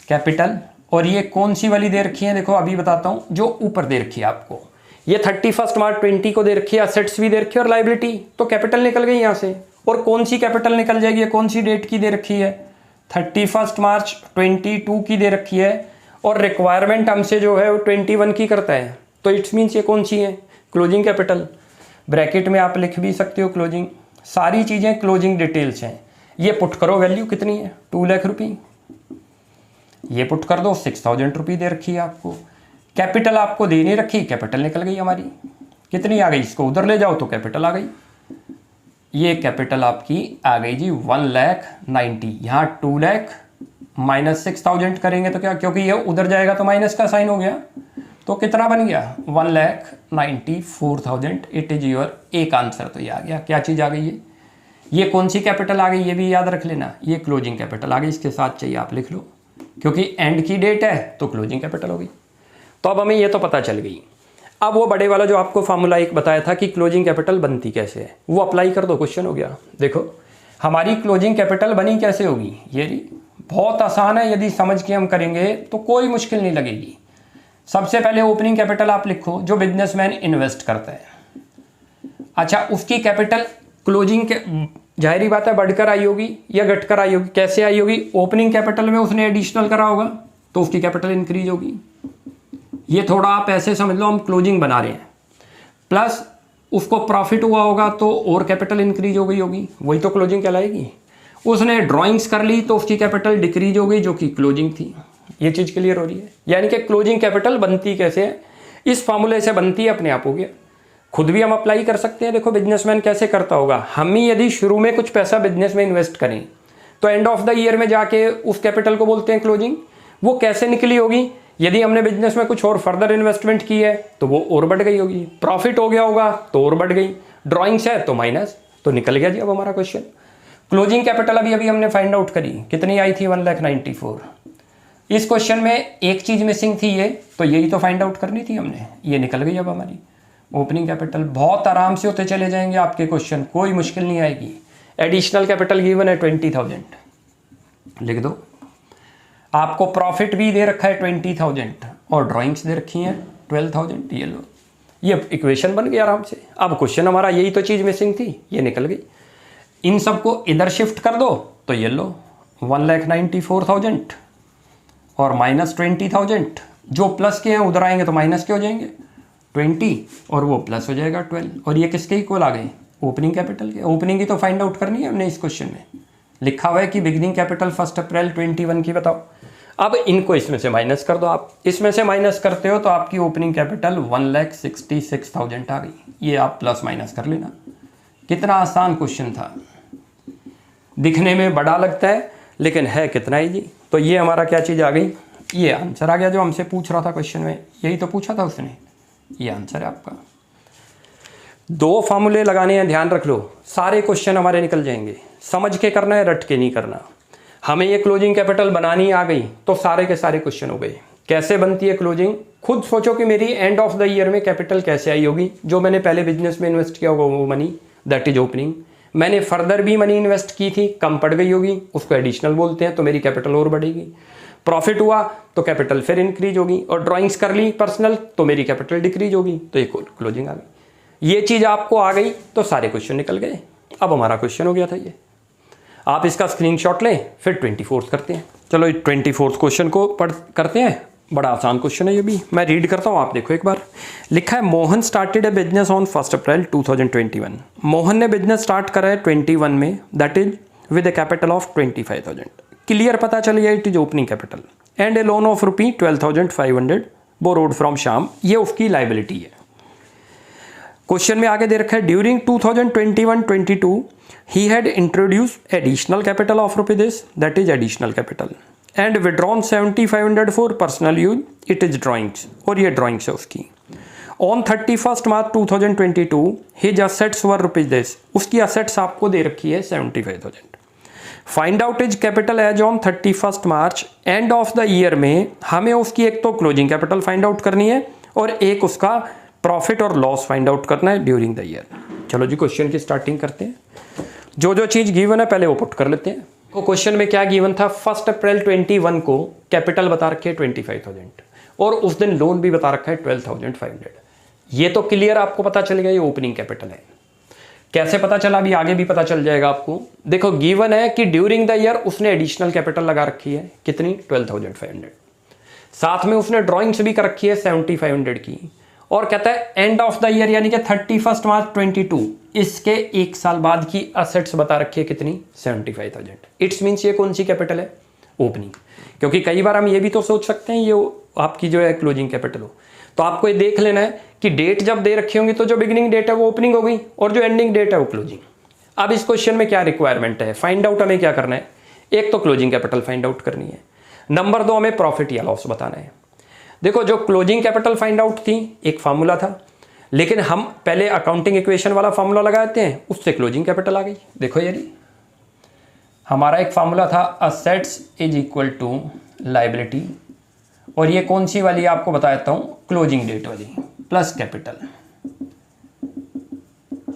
कैपिटल। और ये कौन सी वाली दे रखी है? देखो अभी बताता हूं, जो ऊपर दे रखी है आपको। ये 31 मार्च 20 को दे रखी है, असेट्स भी दे रखी है और लाइबिलिटी, तो कैपिटल निकल गई यहां से। और कौन सी कैपिटल निकल जाएगी? कौन सी डेट की दे रखी है? 31 मार्च 22 की दे रखी है और रिक्वायरमेंट हमसे जो है वो 21 की करता है, तो इट्स मीन्स ये कौन सी है? Closing capital. ब्रैकेट में आप लिख भी सकते हो क्लोजिंग। सारी चीजें क्लोजिंग डिटेल्स हैं। ये पुट करो, वैल्यू कितनी है? 2 लाख रुपये। ये पुट कर दो, 6,000 रुपये दे रखी है आपको। कैपिटल आपको दे नहीं रखी, कैपिटल निकल गई हमारी। कितनी आ गई? इसको उधर ले जाओ तो कैपिटल आ गई। ये कैपिटल आपकी आ गई जी 1,90,000। यहाँ 2 लाख माइनस 6,000 करेंगे तो क्या, क्योंकि ये उधर जाएगा तो माइनस का साइन हो गया, तो कितना बन गया? 1,94,000। इट इज योर एक आंसर तो ये आ गया। क्या चीज़ आ गई है? ये कौन सी कैपिटल आ गई? ये भी याद रख लेना, ये क्लोजिंग कैपिटल आ गई। इसके साथ चाहिए आप लिख लो, क्योंकि एंड की डेट है तो क्लोजिंग कैपिटल होगी। तो अब हमें ये तो पता चल गई। अब वो बड़े वाला जो आपको फार्मूला एक बताया था कि क्लोजिंग कैपिटल बनती कैसे है, वो अप्लाई कर दो, क्वेश्चन हो गया। देखो हमारी क्लोजिंग कैपिटल बनी कैसे होगी? ये बहुत आसान है, यदि समझ के हम करेंगे तो कोई मुश्किल नहीं लगेगी। सबसे पहले ओपनिंग कैपिटल आप लिखो, जो बिजनेसमैन इन्वेस्ट करता है। अच्छा, उसकी कैपिटल क्लोजिंग के जाहिर बात है बढ़कर आई होगी या घटकर आई होगी? कैसे आई होगी? ओपनिंग कैपिटल में उसने एडिशनल करा होगा तो उसकी कैपिटल इंक्रीज होगी। ये थोड़ा आप ऐसे समझ लो, हम क्लोजिंग बना रहे हैं, प्लस उसको प्रॉफिट हुआ होगा तो और कैपिटल इंक्रीज हो गई होगी, वही तो क्लोजिंग कहलाएगी। उसने ड्राइंग्स कर ली तो उसकी कैपिटल डिक्रीज हो गई, जो कि क्लोजिंग थी। ये चीज़ क्लियर हो रही है? यानी कि क्लोजिंग कैपिटल बनती कैसे है? इस फार्मूले से बनती है, अपने आप हो गया। खुद भी हम अप्लाई कर सकते हैं। देखो बिजनेसमैन कैसे करता होगा, हम ही यदि शुरू में कुछ पैसा बिजनेस में इन्वेस्ट करें तो एंड ऑफ द ईयर में जाके उस कैपिटल को बोलते हैं क्लोजिंग। वो कैसे निकली होगी? यदि हमने बिजनेस में कुछ और फर्दर इन्वेस्टमेंट की है तो वो और बढ़ गई होगी, प्रॉफिट हो गया होगा तो और बढ़ गई, ड्रॉइंग्स है तो माइनस, तो निकल गया जी अब हमारा क्वेश्चन। क्लोजिंग कैपिटल अभी अभी हमने फाइंड आउट करी, कितनी आई थी? 1,94,000। इस क्वेश्चन में एक चीज मिसिंग थी, ये तो यही तो फाइंड आउट करनी थी हमने, ये निकल गई अब हमारी। ओपनिंग कैपिटल, बहुत आराम से होते चले जाएंगे आपके क्वेश्चन, कोई मुश्किल नहीं आएगी। एडिशनल कैपिटल गिवन है 20,000, लिख दो। आपको प्रॉफिट भी दे रखा है 20,000 और ड्राइंग्स दे रखी हैं 12,000, ये लो, ये इक्वेशन बन गई आराम से। अब क्वेश्चन हमारा यही तो चीज़ मिसिंग थी, ये निकल गई। इन सबको इधर शिफ्ट कर दो तो ये लो 1,94,000 और माइनस 20,000, जो प्लस के हैं उधर आएंगे तो माइनस के हो जाएंगे 20 और वो प्लस हो जाएगा 12, और ये किसके इक्वल आ गए? ओपनिंग कैपिटल के। ओपनिंग की तो फाइंड आउट करनी है हमने, इस क्वेश्चन में लिखा हुआ है कि बिगिनिंग कैपिटल 1 अप्रैल 21 की बताओ। अब इनको इसमें से माइनस कर दो, आप इसमें से माइनस करते हो तो आपकी ओपनिंग कैपिटल 1,66,000 आ गई। ये आप प्लस माइनस कर लेना। कितना आसान क्वेश्चन था, दिखने में बड़ा लगता है लेकिन है कितना ही जी। तो ये हमारा क्या चीज़ आ गई, ये आंसर आ गया जो हमसे पूछ रहा था क्वेश्चन में, यही तो पूछा था उसने, ये आंसर है आपका। 2 फार्मूले लगाने हैं, ध्यान रख लो, सारे क्वेश्चन हमारे निकल जाएंगे। समझ के करना है, रट के नहीं करना। हमें ये क्लोजिंग कैपिटल बनानी आ गई तो सारे के सारे क्वेश्चन हो गए। कैसे बनती है क्लोजिंग, खुद सोचो कि मेरी एंड ऑफ द ईयर में कैपिटल कैसे आई होगी। जो मैंने पहले बिजनेस में इन्वेस्ट किया होगा वो मनी, दैट इज ओपनिंग। मैंने फर्दर भी मनी इन्वेस्ट की थी, कम पड़ गई होगी, उसको एडिशनल बोलते हैं, तो मेरी कैपिटल और बढ़ेगी। प्रॉफिट हुआ तो कैपिटल फिर इंक्रीज होगी, और ड्राइंग्स कर ली पर्सनल तो मेरी कैपिटल डिक्रीज होगी, तो ये क्लोजिंग आ गई। ये चीज़ आपको आ गई तो सारे क्वेश्चन निकल गए। अब हमारा क्वेश्चन हो गया था ये, आप इसका स्क्रीनशॉट लें, फिर 24 करते हैं। चलो 24 क्वेश्चन को करते हैं, बड़ा आसान क्वेश्चन है ये भी, मैं रीड करता हूँ, आप देखो एक बार। लिखा है Mohan started A business on 1 April 2021। Mohan ने बिजनेस स्टार्ट करा है 21 में, that is with A capital of 25,000। Clear पता चल गया, it is opening capital. And A loan of rupee 12,500 borrowed from Shyam, ये उसकी लाइबिलिटी है। क्वेश्चन में आगे दे रखा है during 2021-22 he had introduced additional capital of rupees this, that is additional capital, and withdrawn 7,500 for personal use, it is drawings, और ये drawings है उसकी। On 31st March 2022 his assets were rupees this, उसकी assets आपको दे रखी है 75,000। Find out is capital as on 31st March, end of the year में हमें उसकी एक तो क्लोजिंग कैपिटल फाइंड आउट करनी है और एक उसका प्रॉफिट और लॉस फाइंड आउट करना है ड्यूरिंग द ईयर। चलो जी क्वेश्चन की स्टार्टिंग करते हैं। जो जो चीज़ गिवन है पहले वो पुट कर लेते हैं। तो क्वेश्चन में क्या गिवन था, 1 अप्रैल 21 को कैपिटल बता रखे है 25,000 और उस दिन लोन भी बता रखा है 12,500। ये तो क्लियर आपको पता चल गया ये ओपनिंग कैपिटल है। कैसे पता चला अभी आगे भी पता चल जाएगा आपको। देखो गिवन है कि ड्यूरिंग द ईयर उसने एडिशनल कैपिटल लगा रखी है कितनी, 12,500। साथ में उसने ड्राइंग्स भी कर रखी है 7,500 की, और कहता है एंड ऑफ द ईयर यानी कि 31 मार्च 22, इसके 1 साल बाद की असेट्स बता रखी है कितनी, 75,000। इट्स मीन्स ये कौन सी कैपिटल है, ओपनिंग। क्योंकि कई बार हम ये भी तो सोच सकते हैं ये आपकी जो है क्लोजिंग कैपिटल हो, तो आपको ये देख लेना है कि डेट जब दे रखी होंगी तो जो बिगिनिंग डेट है वो ओपनिंग हो गई और जो एंडिंग डेट है वो क्लोजिंग। अब इस क्वेश्चन में क्या रिक्वायरमेंट है, फाइंड आउट हमें क्या करना है, एक तो क्लोजिंग कैपिटल फाइंड आउट करनी है, नंबर 2 हमें प्रॉफिट या लॉस बताना है। देखो जो क्लोजिंग कैपिटल फाइंड आउट थी एक फार्मूला था, लेकिन हम पहले अकाउंटिंग इक्वेशन वाला फार्मूला लगाते हैं, उससे क्लोजिंग कैपिटल आ गई। देखो ये हमारा एक फार्मूला था assets is equal to liability, और ये कौन सी वाली आपको बता देता हूं, क्लोजिंग डेट वाली प्लस कैपिटल।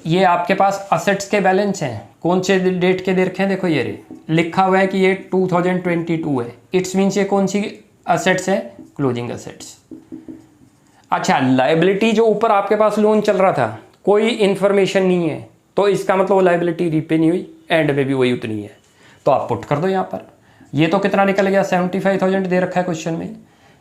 ये आपके पास असेट्स के बैलेंस हैं, कौन से डेट के दे रखे हैं, देखो ये लिखा हुआ है कि ये 2022 है। इट्स मीन्स ये कौन सी असेट्स है, क्लोजिंग असेट्स। अच्छा लाइबिलिटी जो ऊपर आपके पास लोन चल रहा था कोई इंफॉर्मेशन नहीं है, तो इसका मतलब वो लाइबिलिटी रीपे नहीं हुई, एंड में भी वही उतनी है, तो आप पुट कर दो यहाँ पर। ये तो कितना निकल गया, 75,000 दे रखा है क्वेश्चन में,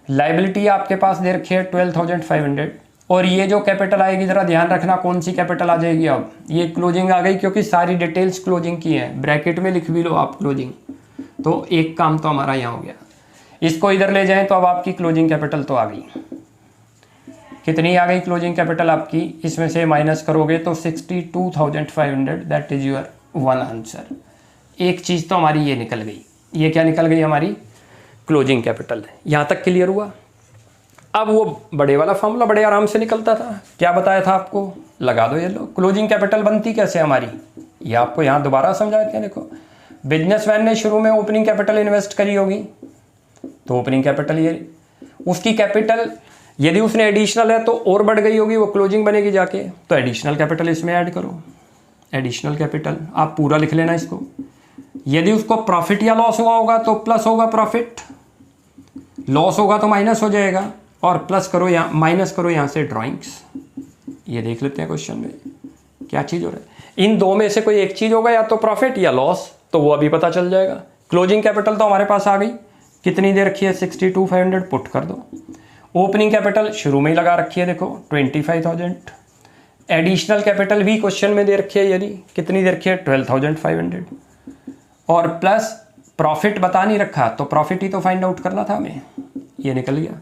लाइबिलिटी आपके पास दे रखी है 12,500, और ये जो कैपिटल आएगी जरा ध्यान रखना कौन सी कैपिटल आ जाएगी। अब ये क्लोजिंग आ गई क्योंकि सारी डिटेल्स क्लोजिंग की है, ब्रैकेट में लिख भी लो आप क्लोजिंग, तो एक काम तो हमारा यहाँ हो गया। इसको इधर ले जाएं तो अब आपकी क्लोजिंग कैपिटल तो आ गई, कितनी आ गई क्लोजिंग कैपिटल आपकी, इसमें से माइनस करोगे तो 62,500, that is your one answer. एक चीज़ तो हमारी ये निकल गई, ये क्या निकल गई हमारी, क्लोजिंग कैपिटल। यहाँ तक क्लियर हुआ। अब वो बड़े वाला फॉर्मूला बड़े आराम से निकलता था, क्या बताया था आपको, लगा दो ये लो। क्लोजिंग कैपिटल बनती कैसे हमारी, ये आपको यहाँ दोबारा समझाते हैं। देखो बिजनेसमैन ने शुरू में ओपनिंग कैपिटल इन्वेस्ट करी होगी, तो ओपनिंग कैपिटल ये, उसकी कैपिटल यदि उसने एडिशनल है तो और बढ़ गई होगी, वो क्लोजिंग बनेगी जाके, तो एडिशनल कैपिटल इसमें ऐड करो। एडिशनल कैपिटल आप पूरा लिख लेना इसको। यदि उसको प्रॉफिट या लॉस हुआ होगा तो प्लस होगा प्रॉफिट, लॉस होगा तो माइनस हो जाएगा, और प्लस करो या माइनस करो यहाँ से ड्राइंग्स। ये देख लेते हैं क्वेश्चन में क्या चीज़ हो रहा है। इन दो में से कोई एक चीज़ होगा, या तो प्रॉफिट या लॉस, तो वो अभी पता चल जाएगा। क्लोजिंग कैपिटल तो हमारे पास आ गई, कितनी दे रखी है 62,500, पुट कर दो। ओपनिंग कैपिटल शुरू में ही लगा रखी है देखो 25,000। एडिशनल कैपिटल भी क्वेश्चन में दे रखी है, यदि कितनी दे रखी है 12,500, और प्लस प्रॉफिट बता नहीं रखा, तो प्रॉफिट ही तो फाइंड आउट करना था हमें, ये निकल गया।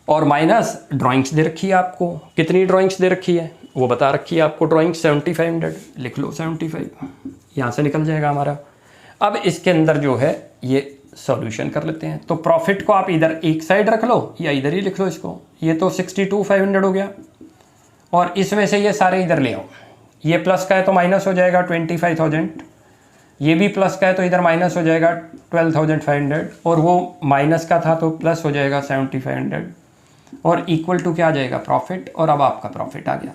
और माइनस ड्राइंग्स दे रखी है आपको, कितनी ड्राइंग्स दे रखी है वो बता रखी है आपको, ड्राइंग 7500, लिख लो 75, यहाँ से निकल जाएगा हमारा। अब इसके अंदर जो है ये सॉल्यूशन कर लेते हैं। तो प्रॉफिट को आप इधर एक साइड रख लो या इधर ही लिख लो इसको। ये तो 62,500 हो गया, और इसमें से ये सारे इधर ले आओ। ये प्लस का है तो माइनस हो जाएगा 25,000, ये भी प्लस का है तो इधर माइनस हो जाएगा 12,500, और वो माइनस का था तो प्लस हो जाएगा 7,500, और इक्वल टू क्या आ जाएगा प्रॉफिट। और अब आपका प्रॉफिट आ गया।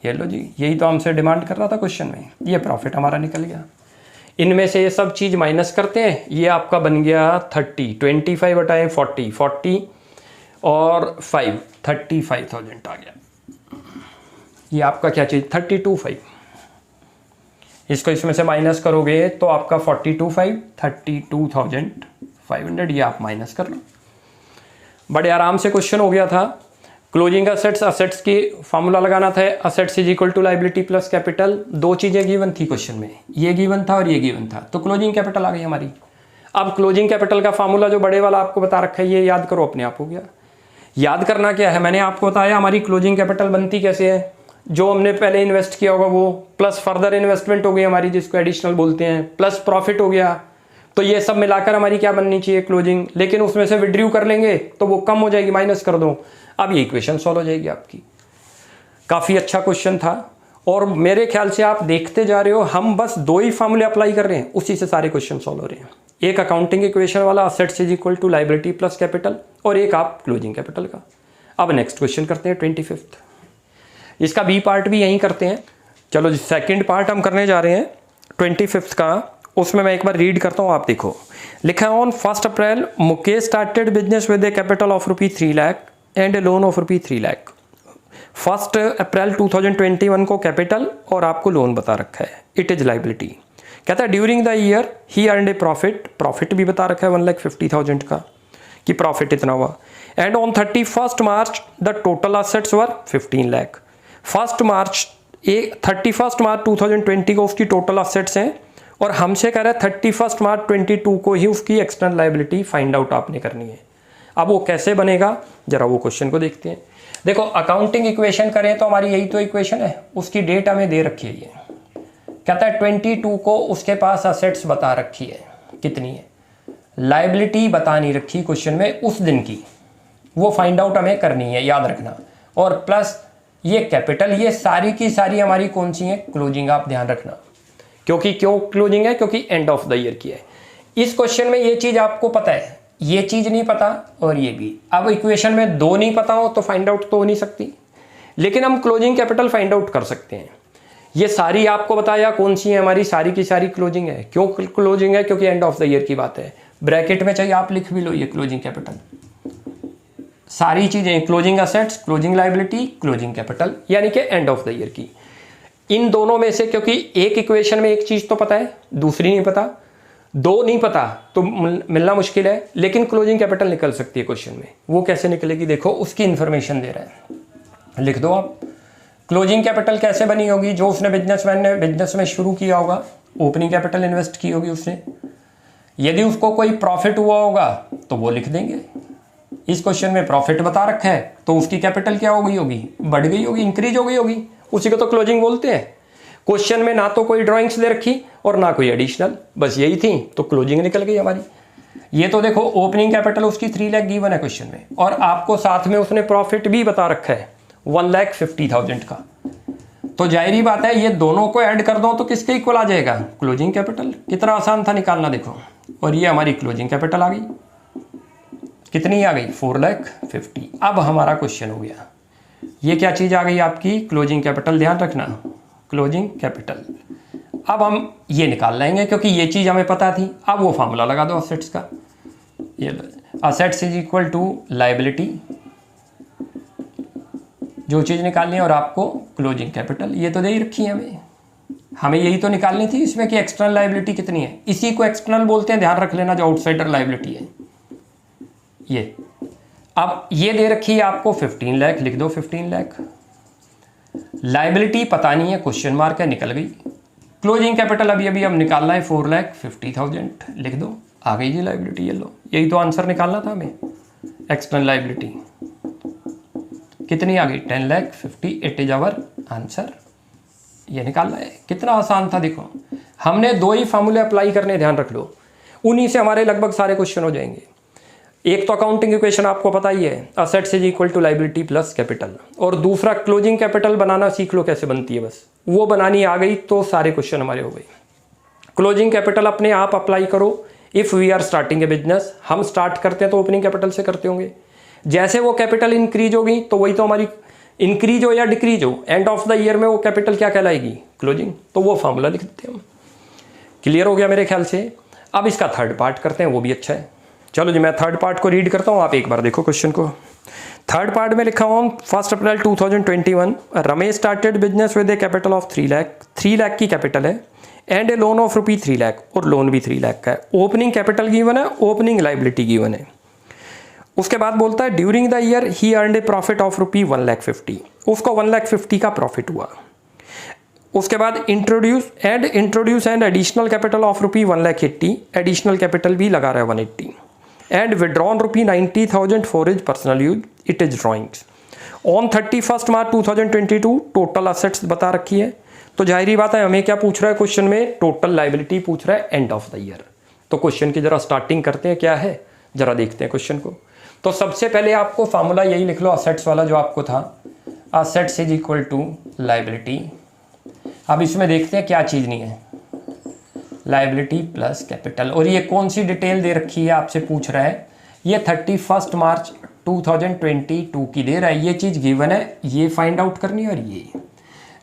ये लो जी, यही तो हमसे डिमांड कर रहा था क्वेश्चन में, ये प्रॉफिट हमारा निकल गया। इनमें से ये सब चीज़ माइनस करते हैं, ये आपका बन गया 30, 25 बटाए 40, 40 और 5, 35,000 आ गया। ये आपका क्या चीज़ 32,500, इसको इसमें से माइनस करोगे तो आपका 42,500, 32,500, ये आप माइनस कर लो। बड़े आराम से क्वेश्चन हो गया था। क्लोजिंग असेट्स, असेट्स की फार्मूला लगाना था, assets is equal to liability plus capital. दो चीज़ें गिवन थी क्वेश्चन में, ये गिवन था और ये गिवन था, तो क्लोजिंग कैपिटल आ गई हमारी। अब क्लोजिंग कैपिटल का फार्मूला जो बड़े वाला आपको बता रखा है, ये याद करो, अपने आप हो गया। याद करना क्या है, मैंने आपको बताया हमारी क्लोजिंग कैपिटल बनती कैसे है। जो हमने पहले इन्वेस्ट किया होगा वो, प्लस फर्दर इन्वेस्टमेंट हो गई हमारी जिसको एडिशनल बोलते हैं, प्लस प्रॉफिट हो गया, तो ये सब मिलाकर हमारी क्या बननी चाहिए क्लोजिंग। लेकिन उसमें से विड्रू कर लेंगे तो वो कम हो जाएगी, माइनस कर दो। अब ये इक्वेशन सॉल्व हो जाएगी आपकी। काफ़ी अच्छा क्वेश्चन था, और मेरे ख्याल से आप देखते जा रहे हो, हम बस दो ही फॉर्मूले अप्लाई कर रहे हैं, उसी से सारे क्वेश्चन सॉल्व हो रहे हैं। एक अकाउंटिंग इक्वेशन वाला assets is equal to liability plus capital, और एक आप क्लोजिंग कैपिटल का। अब नेक्स्ट क्वेश्चन करते हैं 25th। इसका बी पार्ट भी यहीं करते हैं। चलो जी, सेकेंड पार्ट हम करने जा रहे हैं 25th का। उसमें मैं एक बार रीड करता हूँ, आप देखो। लिखा है on 1 April Mukesh started business with A capital of ₹3 lakh and A loan of ₹3 lakh. 1 April 2021 को कैपिटल और आपको लोन बता रखा है, इट इज लाइबिलिटी। कहता है during the year he earned A profit, profit भी बता रखा है 1,50,000 का, कि प्रॉफिट इतना हुआ। And on 31 March the total assets were 15 lakh. 31 March 2020 को उसकी टोटल असेट्स हैं, और हमसे कह रहा है 31 मार्च 22 को ही उसकी एक्सटर्नल लाइबिलिटी फाइंड आउट आपने करनी है। अब वो कैसे बनेगा, जरा वो क्वेश्चन को देखते हैं। देखो, अकाउंटिंग इक्वेशन करें तो हमारी यही तो इक्वेशन है, उसकी डेट हमें दे रखी है। ये कहता है 22 को उसके पास असेट्स बता रखी है, कितनी है, लाइबिलिटी बता नहीं रखी क्वेश्चन में उस दिन की, वो फाइंड आउट हमें करनी है, याद रखना। और प्लस ये कैपिटल, ये सारी की सारी हमारी कौन सी है, क्लोजिंग, आप ध्यान रखना। क्योंकि क्यों क्लोजिंग है, क्योंकि एंड ऑफ द ईयर की है। इस क्वेश्चन में ये चीज आपको पता है, ये चीज नहीं पता, और ये भी। अब इक्वेशन में दो नहीं पता हो तो फाइंड आउट तो हो नहीं सकती, लेकिन हम क्लोजिंग कैपिटल फाइंड आउट कर सकते हैं। ये सारी आपको बताया कौन सी है, हमारी सारी की सारी क्लोजिंग है। क्यों क्लोजिंग है, क्योंकि एंड ऑफ द ईयर की बात है। ब्रैकेट में चाहिए आप लिख भी लो, ये क्लोजिंग कैपिटल, सारी चीजें, closing assets, closing liability, closing capital, यानी कि एंड ऑफ द ईयर की। इन दोनों में से, क्योंकि एक इक्वेशन में एक चीज तो पता है, दूसरी नहीं पता, दो नहीं पता तो मिलना मुश्किल है, लेकिन क्लोजिंग कैपिटल निकल सकती है क्वेश्चन में। वो कैसे निकलेगी, देखो, उसकी इंफॉर्मेशन दे रहा है, लिख दो आप। क्लोजिंग कैपिटल कैसे बनी होगी, जो उसने बिजनेसमैन ने बिजनेस में शुरू किया होगा, ओपनिंग कैपिटल इन्वेस्ट की होगी उसने। यदि उसको कोई प्रॉफिट हुआ होगा तो वो लिख देंगे। इस क्वेश्चन में प्रॉफिट बता रखा है तो उसकी कैपिटल क्या हो गई होगी, बढ़ गई होगी, इंक्रीज हो गई होगी, उसी को तो क्लोजिंग बोलते हैं। क्वेश्चन में ना तो कोई ड्राइंग्स दे रखी और ना कोई एडिशनल, बस यही थी, तो क्लोजिंग निकल गई हमारी। ये तो देखो, ओपनिंग कैपिटल उसकी 3 लाख गिवन है क्वेश्चन में, और आपको साथ में उसने प्रॉफिट भी बता रखा है 1,50,000 का। तो जाहिर बात है, ये दोनों को ऐड कर दो तो किसके इक्वल आ जाएगा, क्लोजिंग कैपिटल। कितना आसान था निकालना, देखो। और ये हमारी क्लोजिंग कैपिटल आ गई। कितनी आ गई 4,50,000। अब हमारा क्वेश्चन हो गया, ये क्या चीज़ आ गई आपकी क्लोजिंग कैपिटल, ध्यान रखना क्लोजिंग कैपिटल। अब हम ये निकाल लेंगे क्योंकि ये चीज़ हमें पता थी। अब वो फार्मूला लगा दो असेट्स का, ये assets is equal to liability, जो चीज़ निकालनी है, और आपको क्लोजिंग कैपिटल ये तो दे ही रखी है हमें यही तो निकालनी थी इसमें कि एक्सटर्नल लाइबिलिटी कितनी है। इसी को एक्सटर्नल बोलते हैं, ध्यान रख लेना, जो आउटसाइडर लाइबिलिटी है ये। अब ये दे रखी है आपको 15 लाख, लिख दो 15 लाख। लाइबिलिटी पता नहीं है, क्वेश्चन मार्क है, निकल गई। क्लोजिंग कैपिटल अभी अभी हम निकालना है 4,50,000, लिख दो, आ गई जी लाइबिलिटी, ये लो, यही तो आंसर निकालना था हमें। एक्सटर्नल लाइबिलिटी कितनी आ गई 10,50,000, इट इज आवर आंसर। ये निकालना है, कितना आसान था। देखो हमने दो ही फार्मूले अप्लाई करने, ध्यान रख लो, उन्हीं से हमारे लगभग सारे क्वेश्चन हो जाएंगे। एक तो अकाउंटिंग इक्वेशन आपको पता ही है, assets is equal to liability plus capital, और दूसरा क्लोजिंग कैपिटल बनाना सीख लो कैसे बनती है, बस वो बनानी आ गई तो सारे क्वेश्चन हमारे हो गए। क्लोजिंग कैपिटल अपने आप अप्लाई करो। If we are starting a business, हम स्टार्ट करते हैं तो ओपनिंग कैपिटल से करते होंगे, जैसे वो कैपिटल इंक्रीज होगी तो वही तो हमारी, इंक्रीज हो या डिक्रीज हो, एंड ऑफ द ईयर में वो कैपिटल क्या कहलाएगी, क्लोजिंग। तो वो फार्मूला लिख देते हैं हम। क्लियर हो गया मेरे ख्याल से। अब इसका थर्ड पार्ट करते हैं, वो भी अच्छा है। चलो जी, मैं थर्ड पार्ट को रीड करता हूँ, आप एक बार देखो क्वेश्चन को। थर्ड पार्ट में लिखा हुआ 1 April 2021 Ramesh started business with A capital of 3 lakh, 3 lakh की कैपिटल है, and A loan of rupee 3 lakh, और लोन भी 3 लाख का है। ओपनिंग कैपिटल गिवन है, ओपनिंग लाइबिलिटी गिवन है। उसके बाद बोलता है during the year he earned A profit of rupee 1,50,000, उसको 1,50,000 का प्रॉफिट हुआ। उसके बाद introduce and additional capital of rupee 1,80,000, additional capital भी लगा रहा है 180, and withdrawn rupee 90,000 for his personal use, it is drawings. On 31 March 2022 total assets बता रखी है। तो जाहिर बात है हमें क्या पूछ रहा है क्वेश्चन में, टोटल लाइबिलिटी पूछ रहा है एंड ऑफ द ईयर। तो क्वेश्चन की जरा स्टार्टिंग करते हैं, क्या है जरा देखते हैं क्वेश्चन को। तो सबसे पहले आपको फार्मूला यही लिख लो, असेट्स वाला जो आपको था, assets is equal to liability. अब इसमें देखते हैं क्या चीज़ नहीं है, लाइबिलिटी प्लस कैपिटल। और ये कौन सी डिटेल दे रखी है आपसे पूछ रहा है, ये 31 मार्च 2022 की दे रहा है, ये चीज़ गिवन है, ये फाइंड आउट करनी है। और ये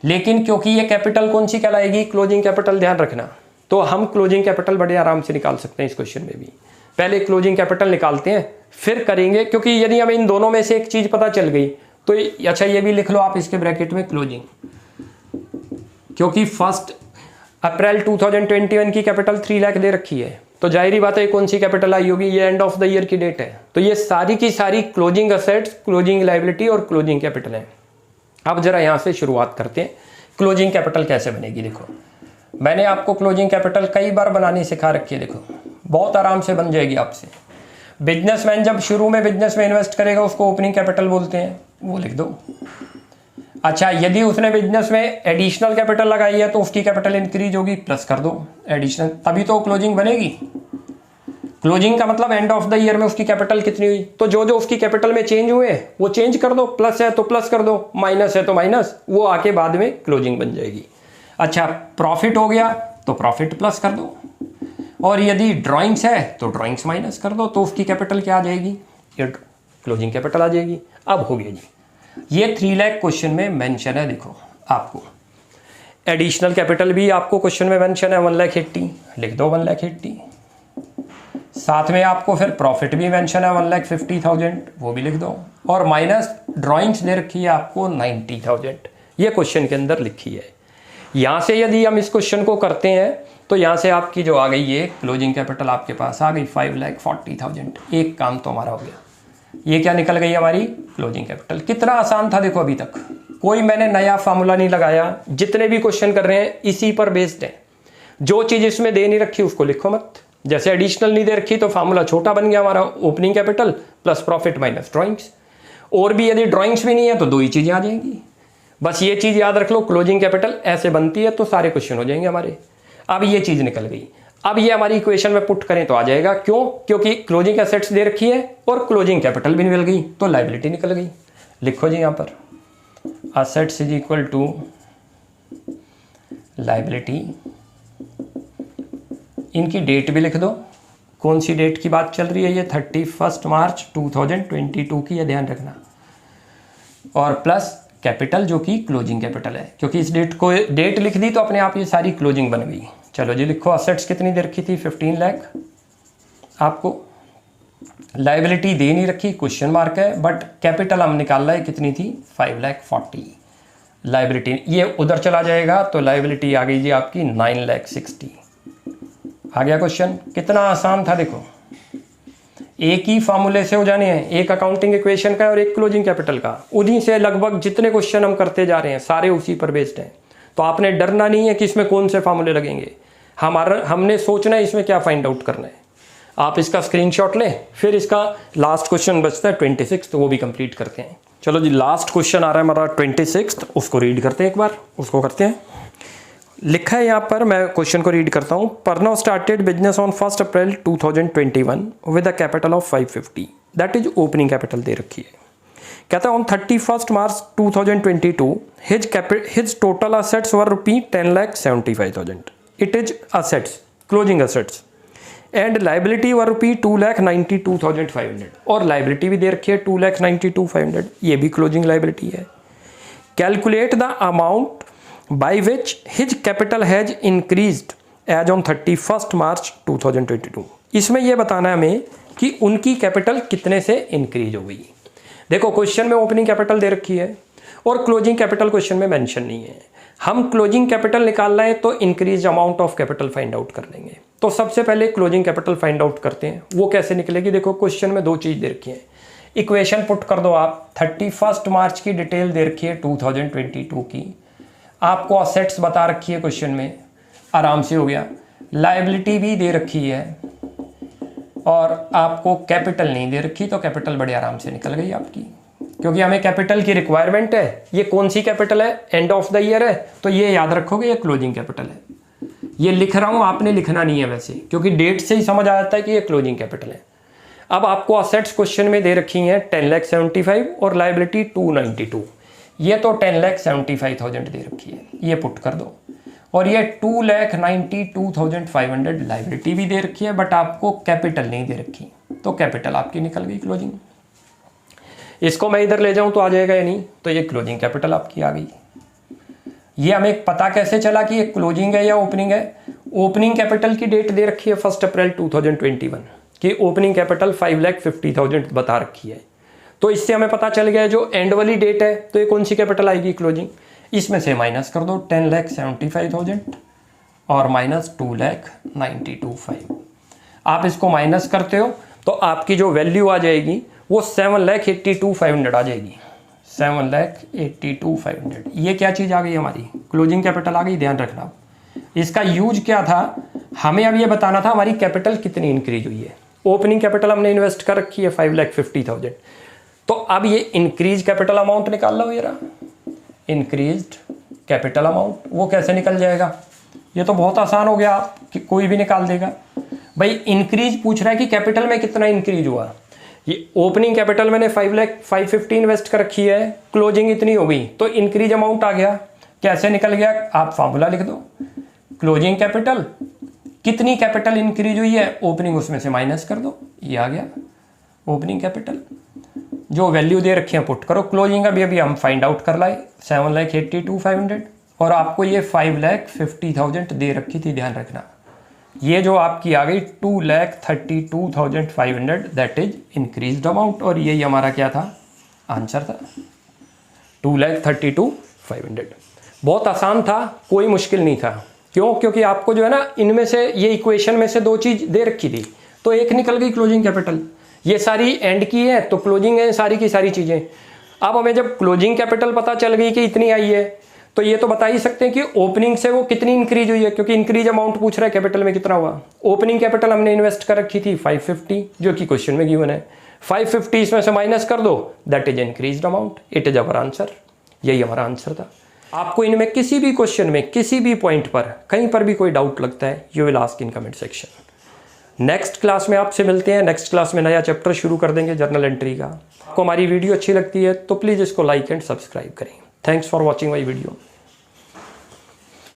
लेकिन क्योंकि ये कैपिटल कौन सी कहलाएगी, क्लोजिंग कैपिटल, ध्यान रखना। तो हम क्लोजिंग कैपिटल बड़े आराम से निकाल सकते हैं इस क्वेश्चन में भी। पहले क्लोजिंग कैपिटल निकालते हैं फिर करेंगे, क्योंकि यदि हमें इन दोनों में से एक चीज़ पता चल गई तो अच्छा ये भी लिख लो आप इसके ब्रैकेट में क्लोजिंग, क्योंकि 1 अप्रैल 2021 की कैपिटल 3 लाख दे रखी है, तो जाहिर बात है कौन सी कैपिटल आई होगी, ये एंड ऑफ द ईयर की डेट है। तो ये सारी की सारी क्लोजिंग असेट्स, क्लोजिंग लाइबिलिटी और क्लोजिंग कैपिटल है। अब जरा यहाँ से शुरुआत करते हैं, क्लोजिंग कैपिटल कैसे बनेगी। देखो मैंने आपको क्लोजिंग कैपिटल कई बार बनानी सिखा रखी है, देखो बहुत आराम से बन जाएगी आपसे। बिजनेसमैन जब शुरू में बिजनेस में इन्वेस्ट करेगा उसको ओपनिंग कैपिटल बोलते हैं, वो लिख दो। अच्छा, यदि उसने बिजनेस में एडिशनल कैपिटल लगाई है तो उसकी कैपिटल इंक्रीज होगी, प्लस कर दो एडिशनल, तभी तो क्लोजिंग बनेगी। क्लोजिंग का मतलब एंड ऑफ द ईयर में उसकी कैपिटल कितनी हुई, तो जो जो उसकी कैपिटल में चेंज हुए वो चेंज कर दो, प्लस है तो प्लस कर दो, माइनस है तो माइनस, वो आके बाद में क्लोजिंग बन जाएगी। अच्छा, प्रॉफिट हो गया तो प्रॉफिट प्लस कर दो, और यदि ड्राइंग्स है तो ड्राइंग्स माइनस कर दो, तो उसकी कैपिटल क्या आ जाएगी, ये क्लोजिंग कैपिटल आ जाएगी। अब हो गया जी, ये 3 लाख क्वेश्चन में मेंशन है। देखो आपको एडिशनल कैपिटल भी आपको क्वेश्चन में मेंशन है 1,80,000, लिख दो 1,80,000। साथ में आपको फिर प्रॉफिट भी मेंशन है 1,50,000, वो भी लिख दो, और माइनस ड्राइंग्स दे रखी है आपको 90,000, ये क्वेश्चन के अंदर लिखी है। यहाँ से यदि हम इस क्वेश्चन को करते हैं तो यहाँ से आपकी जो आ गई ये क्लोजिंग कैपिटल आपके पास आ गई 5,40,000। एक काम तो हमारा हो गया, ये क्या निकल गई हमारी क्लोजिंग कैपिटल। कितना आसान था देखो, अभी तक कोई मैंने नया फार्मूला नहीं लगाया, जितने भी क्वेश्चन कर रहे हैं इसी पर बेस्ड है। जो चीज़ इसमें दे नहीं रखी उसको लिखो मत, जैसे एडिशनल नहीं दे रखी तो फार्मूला छोटा बन गया हमारा, opening capital plus profit minus drawings. और भी यदि ड्राइंग्स भी नहीं है तो दो ही चीज़ें आ जाएंगी, बस ये चीज़ याद रख लो, क्लोजिंग कैपिटल ऐसे बनती है तो सारे क्वेश्चन हो जाएंगे हमारे। अब ये चीज़ निकल गई, अब ये हमारी इक्वेशन में पुट करें तो आ जाएगा, क्यों, क्योंकि क्लोजिंग एसेट्स दे रखी है और क्लोजिंग कैपिटल भी निकल गई, तो लाइबिलिटी निकल गई। लिखो जी यहाँ पर assets is equal to liability, इनकी डेट भी लिख दो कौन सी डेट की बात चल रही है, ये 31 मार्च 2022 की है, ध्यान रखना। और प्लस कैपिटल जो कि क्लोजिंग कैपिटल है, क्योंकि इस डेट को डेट लिख दी तो अपने आप ये सारी क्लोजिंग बन गई। चलो जी लिखो, असेट्स कितनी दे रखी थी 15 लाख, आपको लाइबिलिटी दे नहीं रखी, क्वेश्चन मार्क है, बट कैपिटल हम निकाल रहे कितनी थी 5,40,000। लाइबिलिटी ये उधर चला जाएगा तो लाइबिलिटी आ गई जी आपकी 9,60,000। आ गया क्वेश्चन, कितना आसान था। देखो एक ही फार्मूले से हो जाने हैं, एक अकाउंटिंग इक्वेशन का और एक क्लोजिंग कैपिटल का, उन्हीं से लगभग जितने क्वेश्चन हम करते जा रहे हैं सारे उसी पर बेस्ड हैं। तो आपने डरना नहीं है कि इसमें कौन से फार्मूले लगेंगे, हमने सोचना है इसमें क्या फाइंड आउट करना है। आप इसका स्क्रीनशॉट लें, फिर इसका लास्ट क्वेश्चन बचता है 26, तो वो भी कंप्लीट करते हैं। चलो जी लास्ट क्वेश्चन आ रहा है हमारा 26, उसको रीड करते हैं एक बार, उसको करते हैं। लिखा है यहाँ पर, मैं क्वेश्चन को रीड करता हूँ। Pranav started business on 1 April 2021 with a capital of 550, that is opening capital दे रखी है। कहता है on 31 March 2022 his total assets were ₹10,75,000, it is assets closing assets, and liability were ₹2,92,500, और लाइबिलिटी भी दे रखी है 2,92,500, ये भी क्लोजिंग लाइबिलिटी है। Calculate the amount by which his capital has increased as on 31 March 2022। इसमें यह बताना है हमें कि उनकी कैपिटल कितने से इंक्रीज हो गई। देखो क्वेश्चन में ओपनिंग कैपिटल दे रखी है और क्लोजिंग कैपिटल क्वेश्चन में मेंशन नहीं है। हम क्लोजिंग कैपिटल निकाल रहे हैं तो increase amount of capital find out कर लेंगे। तो सबसे पहले क्लोजिंग कैपिटल फाइंड आउट करते हैं, वो कैसे निकलेगी। देखो क्वेश्चन में दो चीज़ दे रखी है, इक्वेशन पुट कर दो आप। 31 मार्च की डिटेल दे रखी है 2022 की, आपको असेट्स बता रखी है क्वेश्चन में, आराम से हो गया। लायबिलिटी भी दे रखी है और आपको कैपिटल नहीं दे रखी, तो कैपिटल बड़े आराम से निकल गई आपकी, क्योंकि हमें कैपिटल की रिक्वायरमेंट है। ये कौन सी कैपिटल है, एंड ऑफ द ईयर है, तो ये याद रखोगे ये क्लोजिंग कैपिटल है। ये लिख रहा हूँ, आपने लिखना नहीं है वैसे, क्योंकि डेट से ही समझ आ जाता है कि ये क्लोजिंग कैपिटल है। अब आपको असेट्स क्वेश्चन में दे रखी हैं 10,75,000 और लायबिलिटी 292, ये तो 10,75,000 दे रखी है, ये पुट कर दो। और ये 2,92,500 लायबिलिटी भी दे रखी है, बट आपको कैपिटल नहीं दे रखी, तो कैपिटल आपकी निकल गई क्लोजिंग। इसको मैं इधर ले जाऊं तो आ जाएगा या नहीं, तो ये क्लोजिंग कैपिटल आपकी आ गई। ये हमें पता कैसे चला कि ये क्लोजिंग है या ओपनिंग है। ओपनिंग कैपिटल की डेट दे रखी है 1 अप्रैल 2021 की, ओपनिंग कैपिटल 5,50,000 बता रखी है। तो इससे हमें पता चल गया जो एंड वाली डेट है तो ये कौन सी कैपिटल आएगी, क्लोजिंग। इसमें से माइनस कर दो 10,75,000 और माइनस 2,92,500। आप इसको माइनस करते हो तो आपकी जो वैल्यू आ जाएगी वो 7,82,500 आ जाएगी, 7,82,500। ये क्या चीज़ आ गई हमारी, क्लोजिंग कैपिटल आ गई। ध्यान रखना इसका यूज क्या था, हमें अब ये बताना था हमारी कैपिटल कितनी इंक्रीज हुई है। ओपनिंग कैपिटल हमने इन्वेस्ट कर रखी है 5,50,000, तो अब ये इंक्रीज कैपिटल अमाउंट निकाल लो। ये रहा इंक्रीज्ड कैपिटल अमाउंट, वो कैसे निकल जाएगा, ये तो बहुत आसान हो गया कि कोई भी निकाल देगा। भाई इंक्रीज पूछ रहा है कि कैपिटल में कितना इंक्रीज हुआ। ये ओपनिंग कैपिटल मैंने 5,50,000 इन्वेस्ट कर रखी है, क्लोजिंग इतनी हो गई, तो इंक्रीज अमाउंट आ गया। कैसे निकल गया, आप फार्मूला लिख दो, क्लोजिंग कैपिटल कितनी कैपिटल इंक्रीज हुई है, ओपनिंग उसमें से माइनस कर दो, ये आ गया ओपनिंग कैपिटल। जो वैल्यू दे रखी है पुट करो, क्लोजिंग अभी हम फाइंड आउट कर लाए 7,82,500 और आपको ये 5,50,000 दे रखी थी। ध्यान रखना ये जो आपकी आ गई 2,32,500 दैट इज इंक्रीज्ड अमाउंट, और यही हमारा क्या था, आंसर था 2,32,500। बहुत आसान था, कोई मुश्किल नहीं था। क्यों, क्योंकि आपको जो है ना इनमें से ये इक्वेशन में से दो चीज दे रखी थी, तो एक निकल गई क्लोजिंग कैपिटल। ये सारी एंड की है तो क्लोजिंग है सारी की सारी चीजें। अब हमें जब क्लोजिंग कैपिटल पता चल गई कि इतनी आई है, तो ये तो बता ही सकते हैं कि ओपनिंग से वो कितनी इंक्रीज हुई है, क्योंकि इंक्रीज अमाउंट पूछ रहा है कैपिटल में कितना हुआ। ओपनिंग कैपिटल हमने इन्वेस्ट कर रखी थी 550, जो कि क्वेश्चन में गिवन है। 550 इसमें से माइनस कर दो, that is increased amount, it is our answer. यही हमारा आंसर था। आपको इनमें किसी भी क्वेश्चन में किसी भी पॉइंट पर कहीं पर भी कोई डाउट लगता है, you will ask in comment section. Next class में आपसे मिलते हैं। नेक्स्ट क्लास में नया चैप्टर शुरू कर देंगे जर्नल एंट्री का। आपको हमारी वीडियो अच्छी लगती है तो प्लीज़ इसको लाइक एंड सब्सक्राइब करें। Thanks for watching my video.